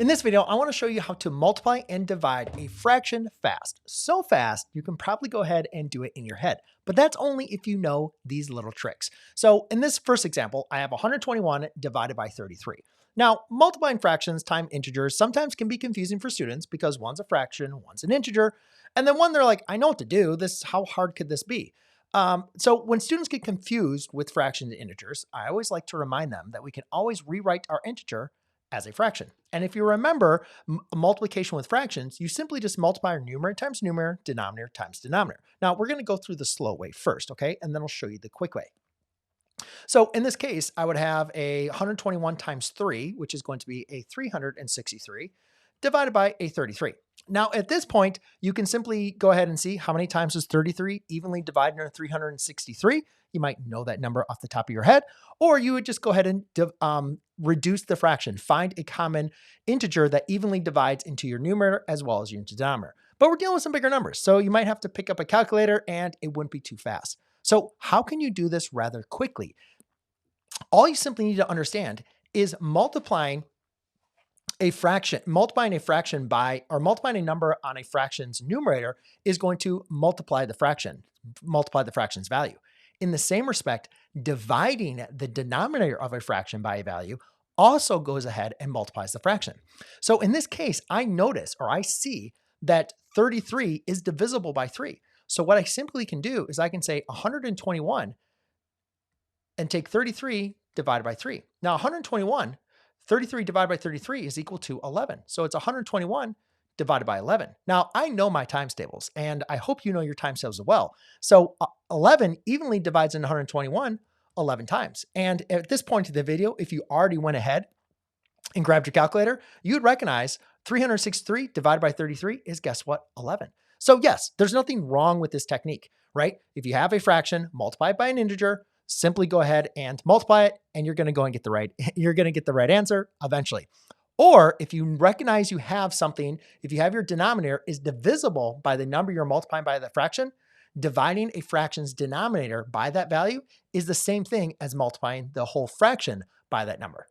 In this video, I want to show you how to multiply and divide a fraction fast. So fast, you can probably go ahead and do it in your head, but that's only if you know these little tricks. So in this first example, I have 121 divided by 33. Now, multiplying fractions times integers sometimes can be confusing for students because one's a fraction, one's an integer, and then one they're like, I know what to do. How hard could this be? So when students get confused with fractions and integers, I always like to remind them that we can always rewrite our integer as a fraction. And if you remember multiplication with fractions, you simply just multiply our numerator times numerator, denominator times denominator. Now we're going to go through the slow way first, okay? And then I'll show you the quick way. So in this case, I would have a 121 times 3, which is going to be a 363, divided by a 33. Now at this point, you can simply go ahead and see how many times is 33 evenly divided into 363. You might know that number off the top of your head, or you would just go ahead and reduce the fraction. Find a common integer that evenly divides into your numerator as well as your denominator. But we're dealing with some bigger numbers, so you might have to pick up a calculator and it wouldn't be too fast. So how can you do this rather quickly? All you simply need to understand is multiplying a fraction by, or multiplying a number on a fraction's numerator is going to multiply the fraction's value. In the same respect, dividing the denominator of a fraction by a value also goes ahead and multiplies the fraction. So in this case, I see that 33 is divisible by 3. So what I simply can do is I can say 121 and take 33 divided by 3. Now 33 divided by 33 is equal to 11. So it's 121 divided by 11. Now I know my times tables and I hope you know your times tables as well. So 11 evenly divides into 121 11 times. And at this point in the video, if you already went ahead and grabbed your calculator, you'd recognize 363 divided by 33 is, guess what, 11. So yes, there's nothing wrong with this technique, right? If you have a fraction, multiply it by an integer, simply go ahead and multiply it, and you're going to go and get the right answer eventually. Or if you recognize you have something, if you have your denominator is divisible by the number you're multiplying by the fraction, dividing a fraction's denominator by that value is the same thing as multiplying the whole fraction by that number.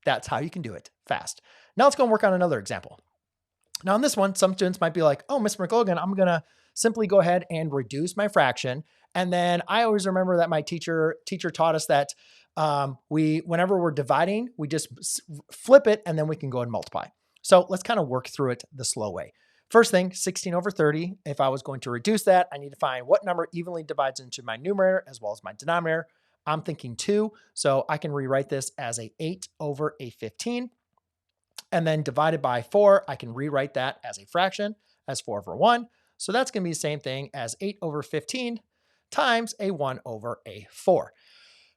That's how you can do it fast. Now let's go and work on another example. Now in this one, some students might be like, oh, Mr. McLogan, I'm going to simply go ahead and reduce my fraction. And then I always remember that my teacher taught us that whenever we're dividing, we just flip it and then we can go and multiply. So let's kind of work through it the slow way. First thing, 16 over 30. If I was going to reduce that, I need to find what number evenly divides into my numerator as well as my denominator. I'm thinking 2, so I can rewrite this as a 8 over a 15. And then divided by 4, I can rewrite that as a fraction, as 4 over 1. So that's going to be the same thing as 8 over 15 times a 1 over a 4.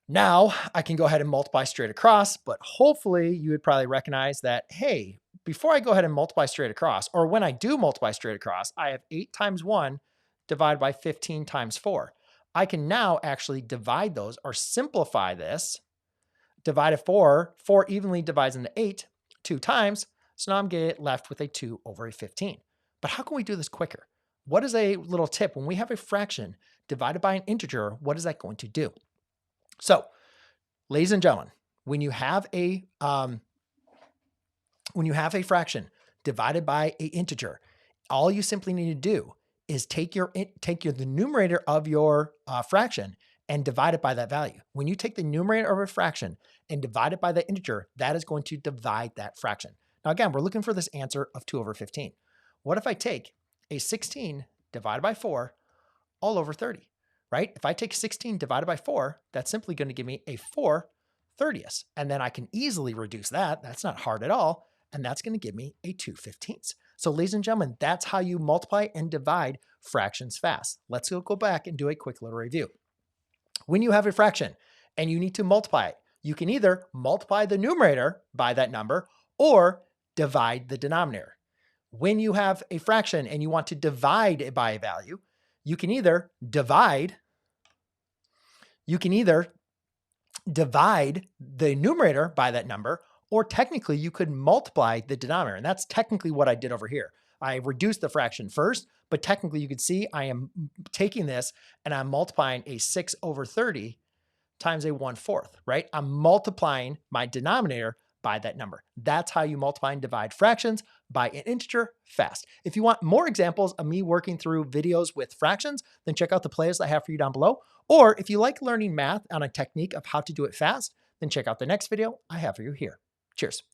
Now I can go ahead and multiply straight across, but hopefully you would probably recognize that, hey, before I go ahead and multiply straight across, or when I do multiply straight across, I have 8 times 1 divided by 15 times 4. I can now actually divide those or simplify this. Divided 4 evenly divides into 8 2 times. So now I'm getting left with a 2 over a 15. But how can we do this quicker? What is a little tip? When we have a fraction divided by an integer, what is that going to do? So, ladies and gentlemen, when you have a fraction divided by an integer, all you simply need to do is take the numerator of your fraction and divide it by that value. When you take the numerator of a fraction and divide it by the integer, that is going to divide that fraction. Now again, we're looking for this answer of 2 over 15. What if I take a 16 divided by 4 all over 30, right? If I take 16 divided by 4, that's simply going to give me a 4/30. And then I can easily reduce that. That's not hard at all. And that's going to give me a 2/15. So ladies and gentlemen, that's how you multiply and divide fractions fast. Let's go back and do a quick little review. When you have a fraction and you need to multiply it, you can either multiply the numerator by that number or divide the denominator. When you have a fraction and you want to divide it by a value, you can either divide the numerator by that number, or technically you could multiply the denominator. And that's technically what I did over here. I reduced the fraction first, but technically you could see I am taking this and I'm multiplying a 6 over 30 times a 1/4, right? I'm multiplying my denominator by that number. That's how you multiply and divide fractions by an integer fast. If you want more examples of me working through videos with fractions, then check out the playlist I have for you down below. Or if you like learning math on a technique of how to do it fast, then check out the next video I have for you here. Cheers.